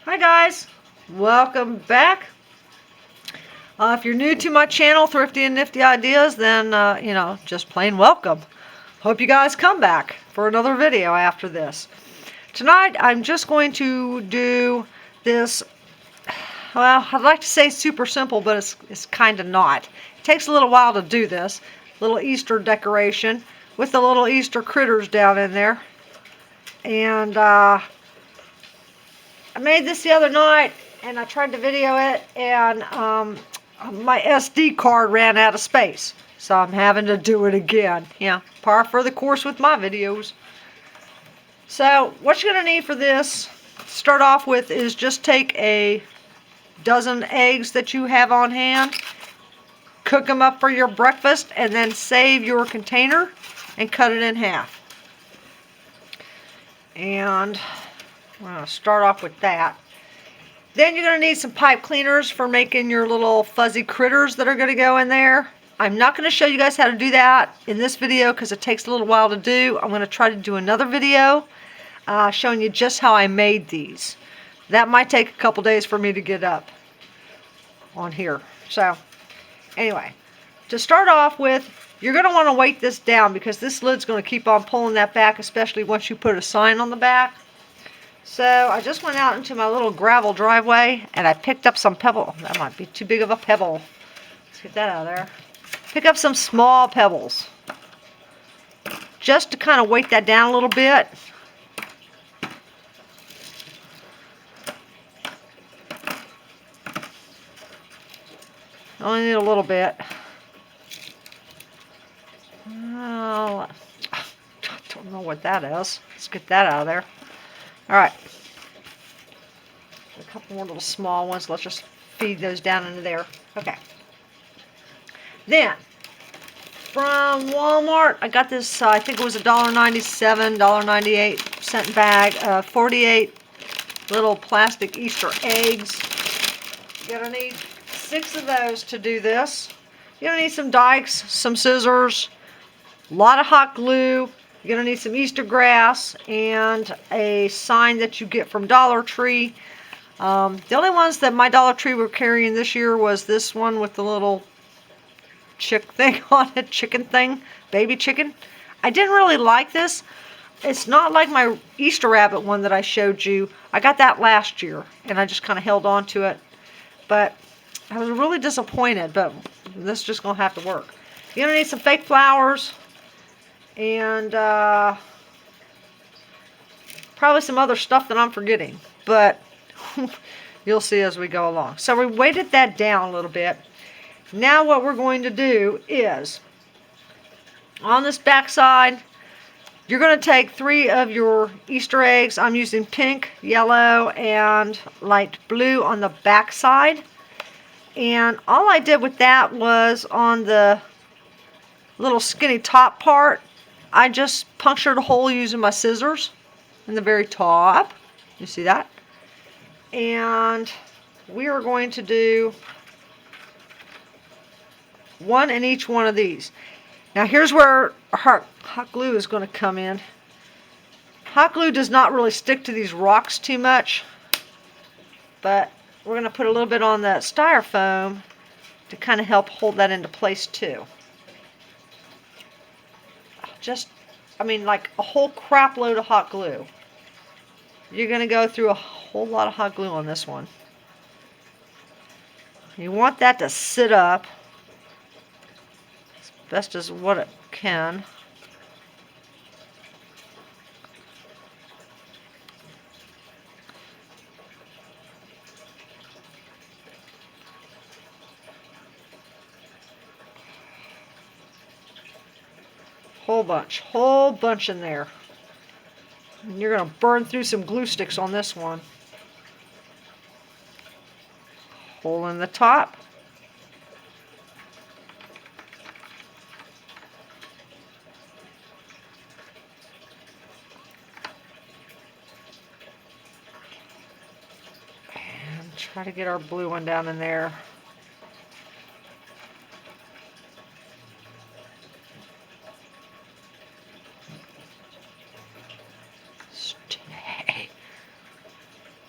Hi guys, welcome back. If you're new to my channel, Thrifty and Nifty Ideas, then just plain welcome. Hope you guys come back for another video after this. Tonight I'm just going to do this, well, I'd like to say super simple, but it's kind of not. It takes a little while to do this. Little Easter decoration with the little Easter critters down in there. And I made this the other night, and I tried to video it, and my SD card ran out of space. So I'm having to do it again. Yeah, par for the course with my videos. So what you're going to need for this, to start off with, is just take a dozen eggs that you have on hand, cook them up for your breakfast, and then save your container and cut it in half. And I'm going to start off with that. Then you're going to need some pipe cleaners for making your little fuzzy critters that are going to go in there. I'm not going to show you guys how to do that in this video because it takes a little while to do. I'm going to try to do another video showing you just how I made these. That might take a couple days for me to get up on here. So anyway, to start off with, you're going to want to weight this down because this lid's going to keep on pulling that back, especially once you put a sign on the back. So I just went out into my little gravel driveway and I picked up some pebble. That might be too big of a pebble. Let's get that out of there. Pick up some small pebbles just to kind of weight that down a little bit. Only need a little bit. Oh, I don't know what that is. Let's get that out of there. All right. A couple more little small ones. Let's just feed those down into there. Okay. Then, from Walmart, I got this, I think it was $1.97, $1.98 bag, 48 little plastic Easter eggs. You're going to need 6 of those to do this. You're going to need some dikes, some scissors, a lot of hot glue. You're going to need some Easter grass and a sign that you get from Dollar Tree. The only ones that my Dollar Tree were carrying this year was this one with the little chick thing on it, chicken thing, baby chicken. I didn't really like this. It's not like my Easter rabbit one that I showed you. I got that last year and I just kind of held on to it. But I was really disappointed, but this is just going to have to work. You're going to need some fake flowers and probably some other stuff that I'm forgetting. But you'll see as we go along. So we weighted that down a little bit. Now what we're going to do is, on this back side, you're going to take 3 of your Easter eggs. I'm using pink, yellow, and light blue on the back side. And all I did with that was on the little skinny top part, I just punctured a hole using my scissors in the very top. You see that? And we are going to do 1 in each one of these. Now here's where hot glue is going to come in. Hot glue does not really stick to these rocks too much, but we're going to put a little bit on the styrofoam to kind of help hold that into place too. Like a whole crap load of hot glue. You're going to go through a whole lot of hot glue on this one. You want that to sit up as best as what it can. Whole bunch in there. And you're going to burn through some glue sticks on this one. Hole in the top. And try to get our blue one down in there.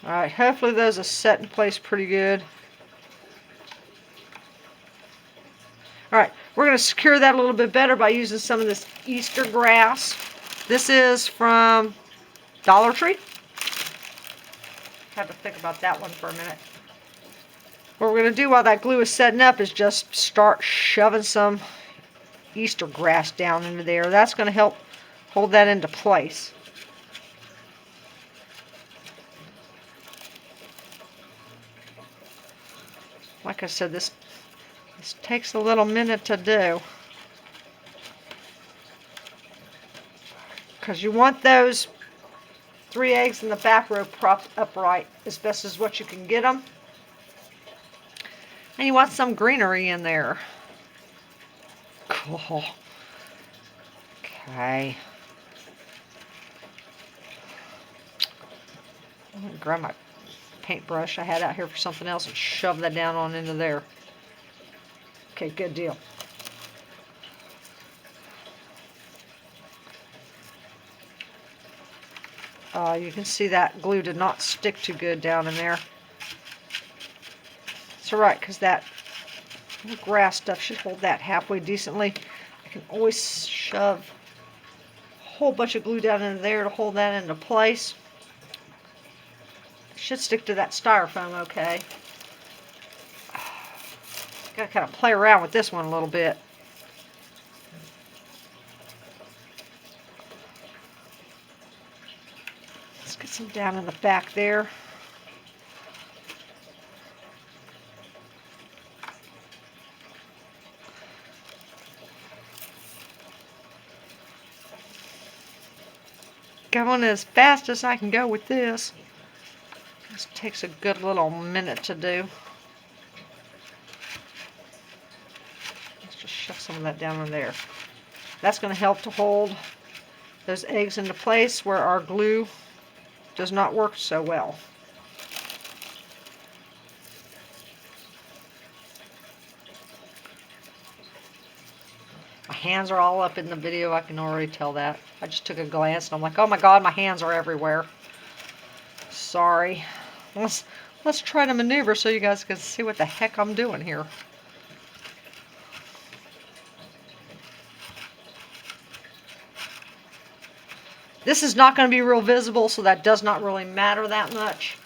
Alright, Alright, hopefully those are set in place pretty good. Alright, we're going to secure that a little bit better by using some of this Easter grass. This is from Dollar Tree. Have to think about that one for a minute. What we're going to do while that glue is setting up is just start shoving some Easter grass down into there. That's going to help hold that into place. Like I said, this takes a little minute to do, because you want those 3 eggs in the back row propped upright as best as what you can get them. And you want some greenery in there. Cool. Okay. I'm going to grab my paintbrush I had out here for something else and shove that down on into there. Okay, good deal. You can see that glue did not stick too good down in there. It's alright, because that grass stuff should hold that halfway decently. I can always shove a whole bunch of glue down into there to hold that into place. It should stick to that styrofoam okay. Gotta kind of play around with this one a little bit. Let's get some down in the back there. Going as fast as I can go with this. This takes a good little minute to do. Let's just shove some of that down in there. That's going to help to hold those eggs into place where our glue does not work so well. My hands are all up in the video, I can already tell that. I just took a glance and I'm like, oh my god, my hands are everywhere. Sorry. Let's try to maneuver so you guys can see what the heck I'm doing here. This is not going to be real visible, so that does not really matter that much,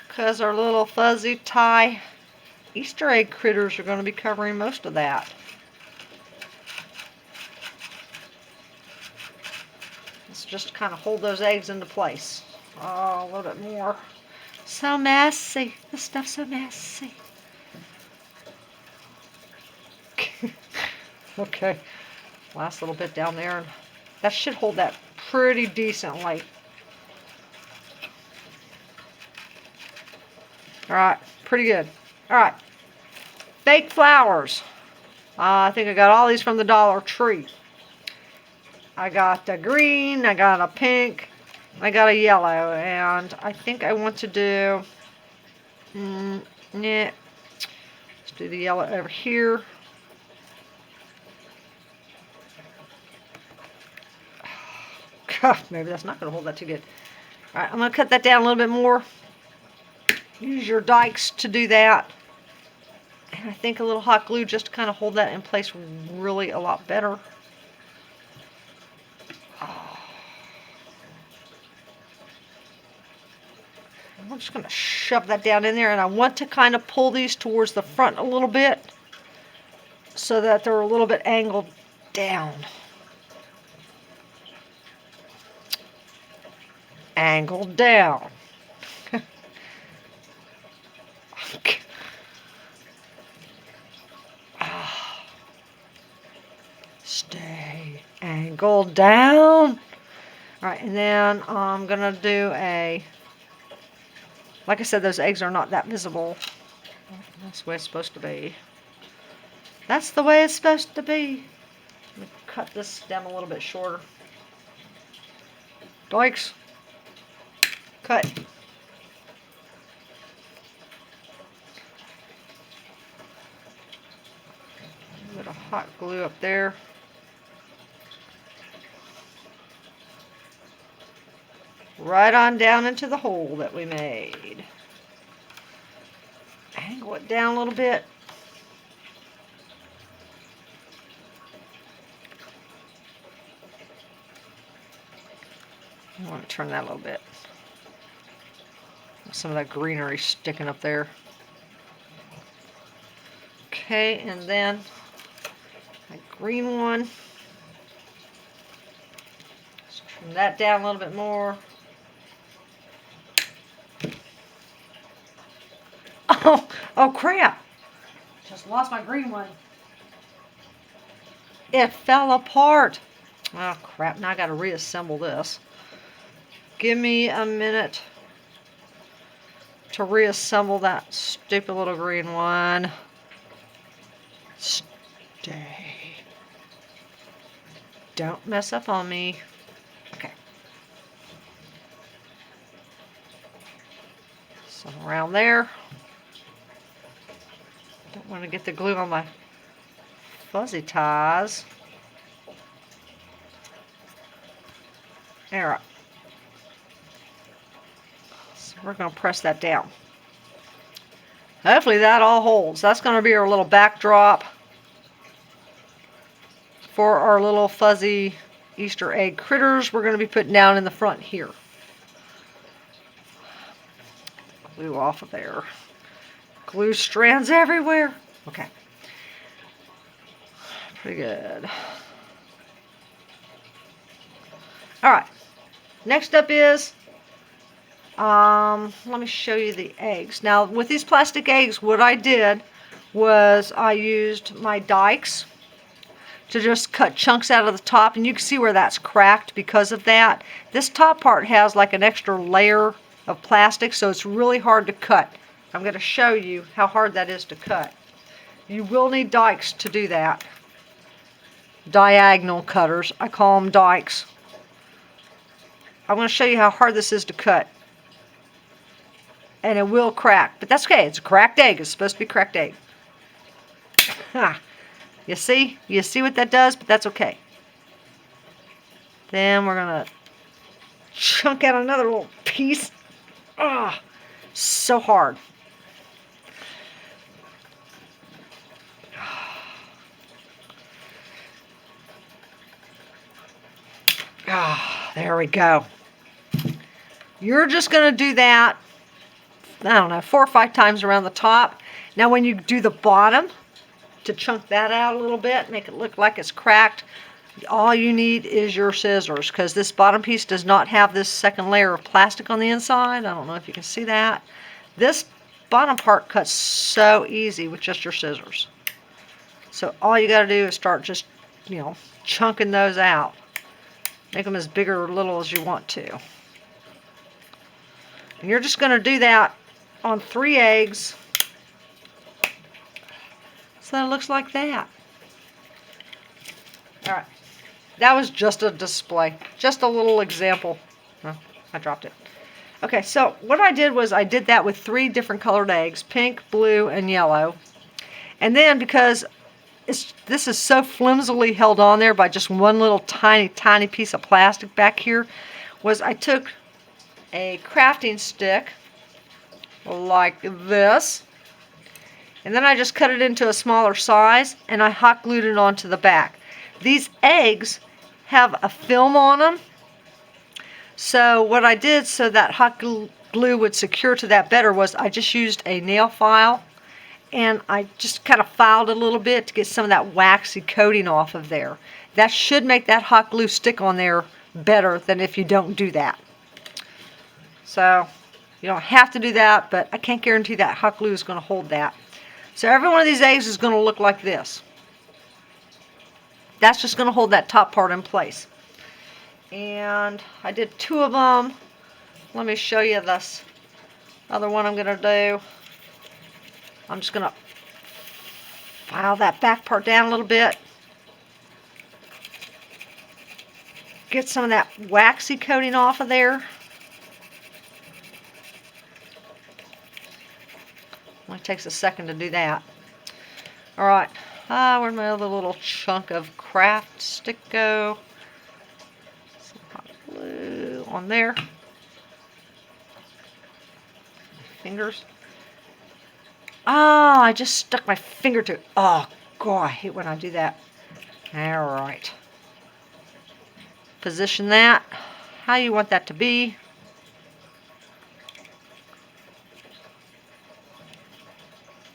because our little fuzzy tie Easter egg critters are going to be covering most of that. Let's just kind of hold those eggs into place. Oh, a little bit more. So messy. This stuff's so messy. Okay. Last little bit down there, and that should hold that pretty decently. Alright, pretty good. Alright, fake flowers. I think I got all these from the Dollar Tree. I got a green, I got a pink, I got a yellow, and I think I want to do, let's do the yellow over here. Maybe that's not going to hold that too good. Alright, I'm going to cut that down a little bit more. Use your dikes to do that. And I think a little hot glue just to kind of hold that in place really a lot better. I'm just going to shove that down in there, and I want to kind of pull these towards the front a little bit so that they're a little bit angled down. Angled down. Okay. Stay angled down. Alright, and then I'm going to do a, like I said, those eggs are not that visible. That's the way it's supposed to be. That's the way it's supposed to be. Let me cut this stem a little bit shorter. Doinks. Cut. A bit of hot glue up there. right on down into the hole that we made. Angle it down a little bit. I want to turn that a little bit. Some of that greenery sticking up there. Okay, and then a green one. Let's trim that down a little bit more. Oh crap! Just lost my green one. It fell apart. Oh crap, now I gotta reassemble this. Give me a minute to reassemble that stupid little green one. Stay. Don't mess up on me. Okay. So around there. Don't want to get the glue on my fuzzy ties. All right. So we're going to press that down. Hopefully that all holds. That's going to be our little backdrop for our little fuzzy Easter egg critters we're going to be putting down in the front here. Glue off of there. Glue strands everywhere. Okay. Pretty good. All right. Next up is, let me show you the eggs. Now, with these plastic eggs, what I did was I used my dikes to just cut chunks out of the top, and you can see where that's cracked because of that. This top part has like an extra layer of plastic, so it's really hard to cut. I'm going to show you how hard that is to cut. You will need dikes to do that. Diagonal cutters. I call them dikes. I'm going to show you how hard this is to cut. And it will crack, but that's okay. It's a cracked egg. It's supposed to be a cracked egg. You see? You see what that does? But that's okay. Then we're going to chunk out another little piece. Ah, so hard. Ah, there we go. You're just going to do that, I don't know, 4 or 5 times around the top. Now when you do the bottom, to chunk that out a little bit, make it look like it's cracked, all you need is your scissors, because this bottom piece does not have this second layer of plastic on the inside. I don't know if you can see that. This bottom part cuts so easy with just your scissors. So all you got to do is start just, chunking those out. Make them as big or little as you want to. And you're just going to do that on 3 eggs. So that it looks like that. All right. That was just a display. Just a little example. Oh, I dropped it. Okay, so what I did was I did that with 3 different colored eggs. Pink, blue, and yellow. And then because this is so flimsily held on there by just one little tiny, tiny piece of plastic back here, was I took a crafting stick like this, and then I just cut it into a smaller size, and I hot glued it onto the back. These eggs have a film on them, so what I did so that hot glue would secure to that better was I just used a nail file, and I just kind of filed a little bit to get some of that waxy coating off of there. That should make that hot glue stick on there better than if you don't do that. So you don't have to do that, but I can't guarantee that hot glue is going to hold that. So every one of these eggs is going to look like this. That's just going to hold that top part in place. And I did 2 of them. Let me show you this other one I'm going to do. I'm just going to file that back part down a little bit. Get some of that waxy coating off of there. Only takes a second to do that. Alright, where'd my other little chunk of craft stick go? Some hot glue on there. fingers. Oh, I just stuck my finger to it. Oh, God, I hate when I do that. All right. Position that how you want that to be.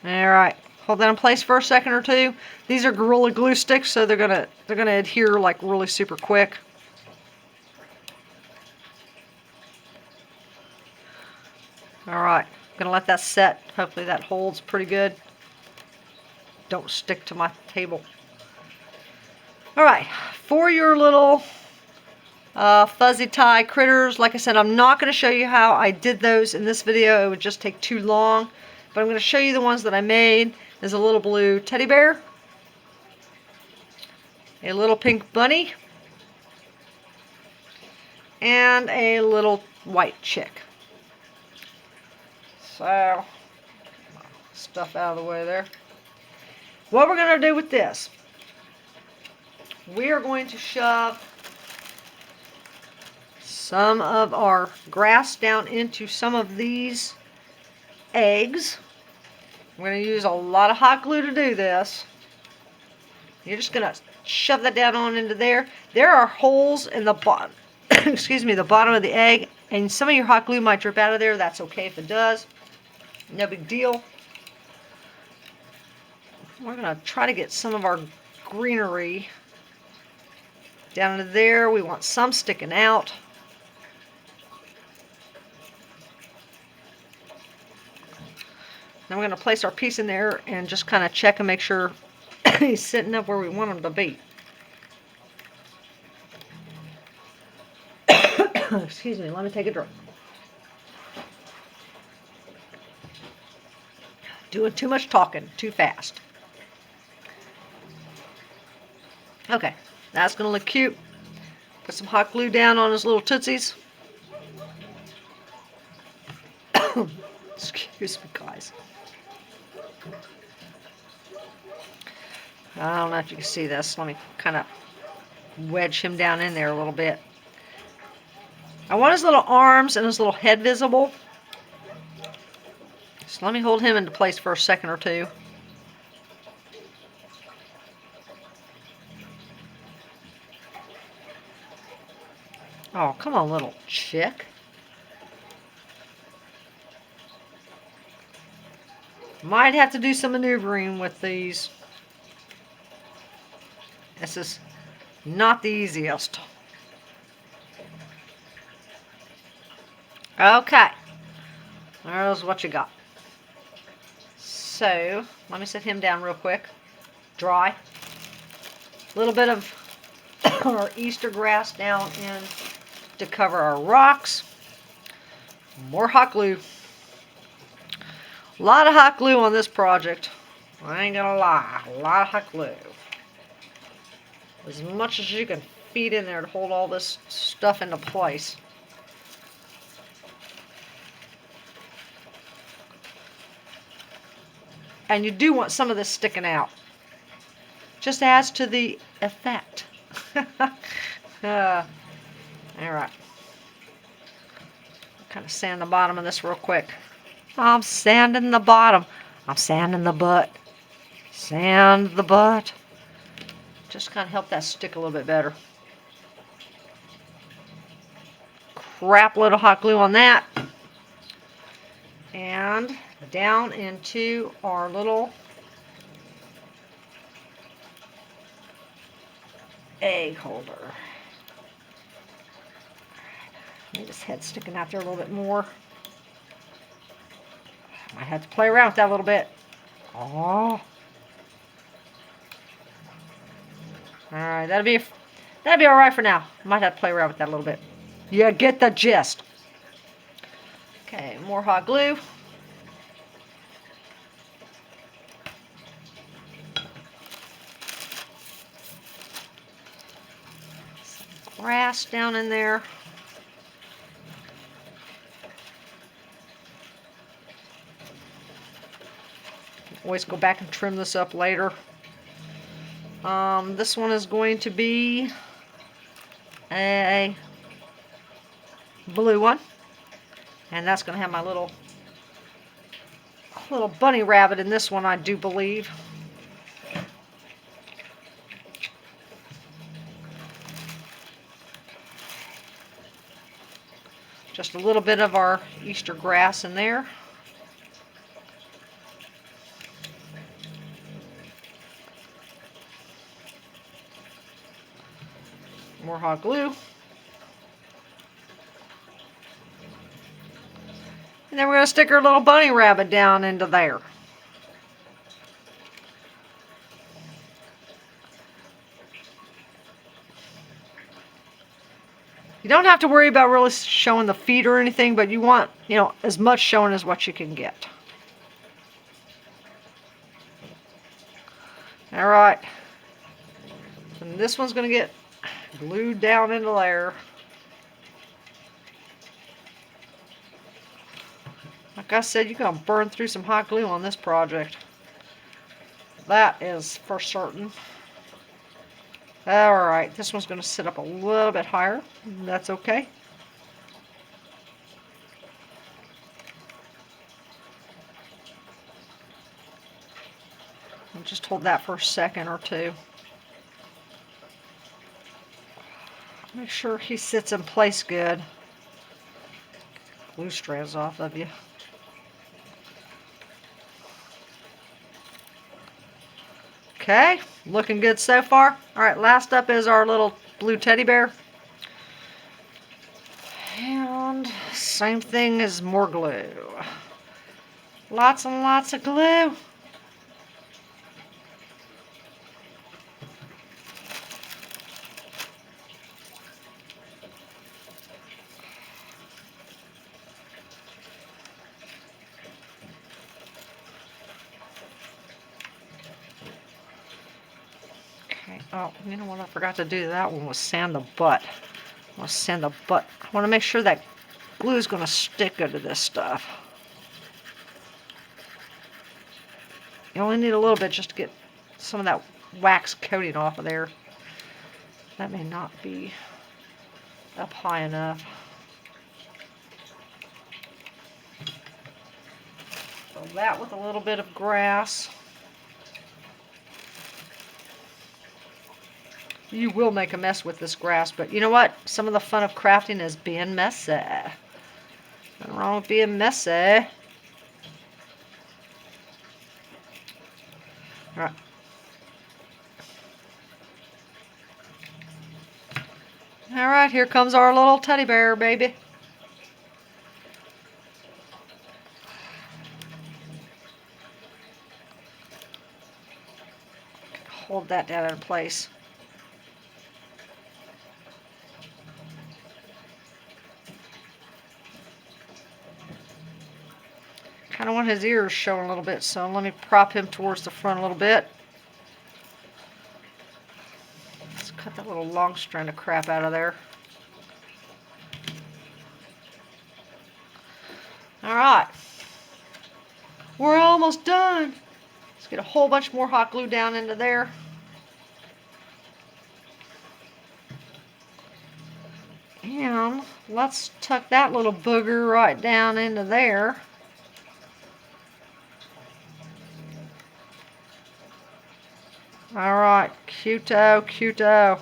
All right. Hold that in place for a second or two. These are Gorilla Glue sticks, so they're gonna adhere like really super quick. All right. Gonna let that set. Hopefully that holds pretty good. Don't stick to my table. All right. For your little fuzzy tie critters, like I said, I'm not going to show you how I did those in this video. It would just take too long. But I'm going to show you the ones that I made. There's a little blue teddy bear, a little pink bunny, and a little white chick. So, stuff out of the way there. What we're going to do with this, we are going to shove some of our grass down into some of these eggs. We're going to use a lot of hot glue to do this. You're just going to shove that down on into there. There are holes in the bottom, excuse me, the bottom of the egg, and some of your hot glue might drip out of there. That's okay if it does. No big deal. We're going to try to get some of our greenery down into there. We want some sticking out. Then we're going to place our piece in there and just kind of check and make sure he's sitting up where we want him to be. Excuse me, let me take a drink. Doing too much talking, too fast. Okay, that's going to look cute. Put some hot glue down on his little tootsies. Excuse me, guys. I don't know if you can see this. Let me kind of wedge him down in there a little bit. I want his little arms and his little head visible. So let me hold him into place for a second or two. Oh, come on, little chick. Might have to do some maneuvering with these. This is not the easiest. Okay. There's what you got. So, let me set him down real quick. Dry. A little bit of our Easter grass down in to cover our rocks. More hot glue. A lot of hot glue on this project. I ain't gonna lie. A lot of hot glue. As much as you can feed in there to hold all this stuff into place. And you do want some of this sticking out. Just adds to the effect. Alright. Kind of sand the bottom of this real quick. I'm sanding the bottom. I'm sanding the butt. Sand the butt. Just kind of help that stick a little bit better. Crap load of hot glue on that. And down into our little egg holder. Need his head sticking out there a little bit more. Might have to play around with that a little bit. Oh. Alright, that'll be alright for now. Might have to play around with that a little bit. You get the gist. Okay, more hot glue. Some grass down in there. Always go back and trim this up later. This one is going to be a blue one. And that's going to have my little a little bunny rabbit in this one, I do believe. Just a little bit of our Easter grass in there. More hot glue. And then we're going to stick our little bunny rabbit down into there. You don't have to worry about really showing the feet or anything, but you want, you know, as much showing as what you can get. All right. And this one's going to get glued down into there. Like I said, you're going to burn through some hot glue on this project. That is for certain. Alright, this one's going to sit up a little bit higher. That's okay. I'll just hold that for a second or two. Make sure he sits in place good. Glue strands off of you. Okay, looking good so far. Alright, last up is our little blue teddy bear. And same thing as more glue. Lots and lots of glue. Oh, you know what I forgot to do? That one was sand the butt. I want to sand the butt. I want to make sure that glue is going to stick good to this stuff. You only need a little bit just to get some of that wax coating off of there. That may not be up high enough. Fill that with a little bit of grass. You will make a mess with this grass, but you know what? Some of the fun of crafting is being messy. Nothing wrong with being messy. Alright. Alright, here comes our little teddy bear, baby. Hold that down in place. Kind of want his ears showing a little bit, so let me prop him towards the front a little bit. Let's cut that little long strand of crap out of there. Alright. We're almost done. Let's get a whole bunch more hot glue down into there. And let's tuck that little booger right down into there. Alright, cuto, cuto.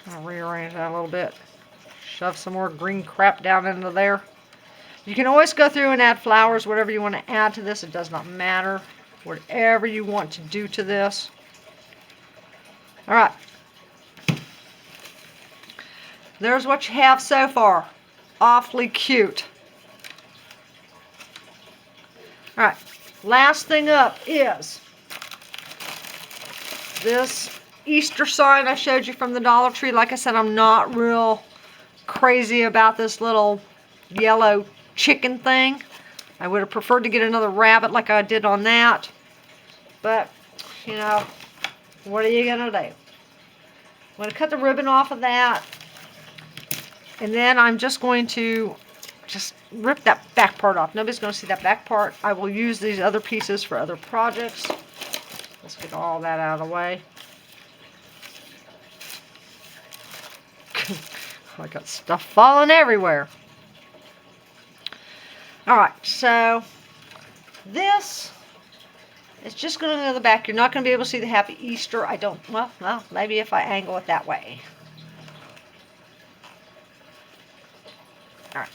I'll rearrange that a little bit. Shove some more green crap down into there. You can always go through and add flowers, whatever you want to add to this. It does not matter. Whatever you want to do to this. Alright. There's what you have so far. Awfully cute. Alright, last thing up is this Easter sign I showed you from the Dollar Tree. Like I said, I'm not real crazy about this little yellow chicken thing. I would have preferred to get another rabbit like I did on that. But, you know, what are you going to do? I'm going to cut the ribbon off of that. And then I'm just going to rip that back part off. Nobody's going to see that back part. I will use these other pieces for other projects. Let's get all that out of the way. I got stuff falling everywhere. Alright, so this is just going to go to the back. You're not going to be able to see the Happy Easter. I don't, well, maybe if I angle it that way. Alright.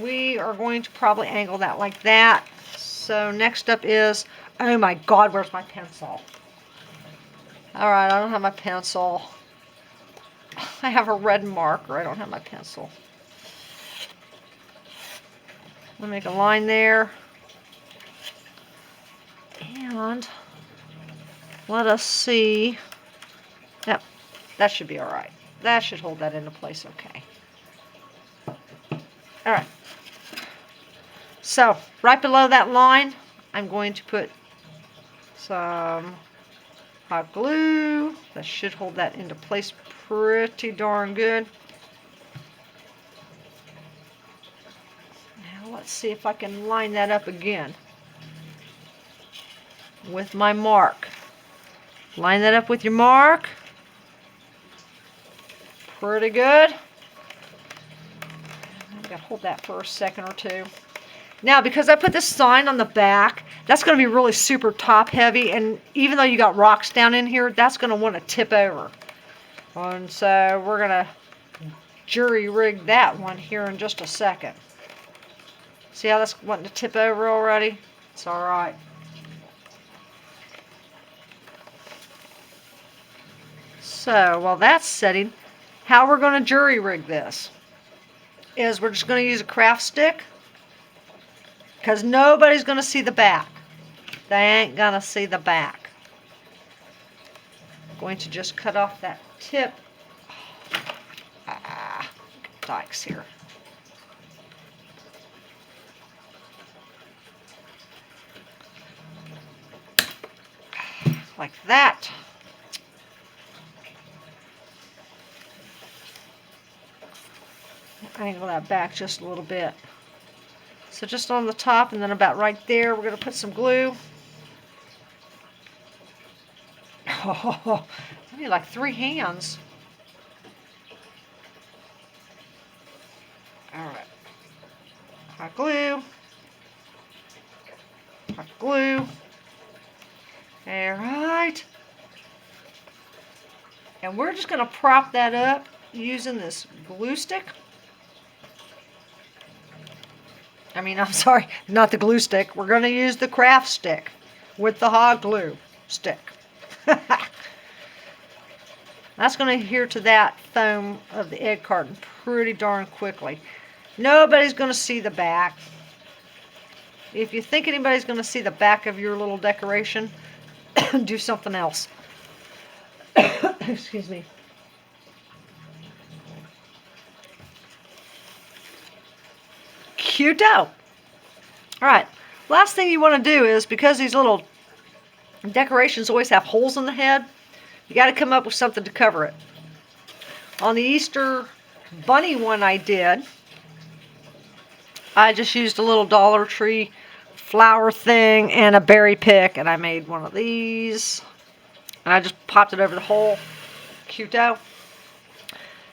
We are going to probably angle that like that. So next up is, oh my God, where's my pencil? Alright, I don't have my pencil. I have a red marker. I don't have my pencil. Let me make a line there. And let us see. Yep, that should be alright. That should hold that into place okay. Alright. So, right below that line, I'm going to put some hot glue. That should hold that into place pretty darn good. Now, let's see if I can line that up again with my mark. Line that up with your mark. Pretty good. I've got to hold that for a second or two. Now, because I put this sign on the back, that's going to be really super top heavy, and even though you got rocks down in here, that's going to want to tip over. And so we're going to jury rig that one here in just a second. See how that's wanting to tip over already? It's all right. So while that's setting, how we're going to jury rig this is we're just going to use a craft stick. Because nobody's going to see the back. They ain't going to see the back. I'm going to just cut off that tip. Dykes here. Like that. Angle that back just a little bit. So just on the top and then about right there, we're going to put some glue. Oh, I need like 3 hands. Alright. Hot glue. Hot glue. Alright. And we're just going to prop that up using this glue stick. I'm sorry, not the glue stick. We're going to use the craft stick with the hot glue stick. That's going to adhere to that foam of the egg carton pretty darn quickly. Nobody's going to see the back. If you think anybody's going to see the back of your little decoration, do something else. Excuse me. Cute-o. Alright, last thing you want to do is, because these little decorations always have holes in the head, you got to come up with something to cover it. On the Easter bunny one I did, I just used a little Dollar Tree flower thing and a berry pick, and I made one of these. And I just popped it over the hole. Cute-o.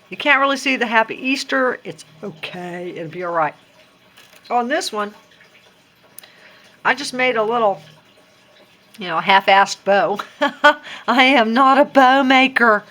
You can't really see the Happy Easter. It's okay. It'll be alright. On this one, I just made a little, half-assed bow. I am not a bow maker.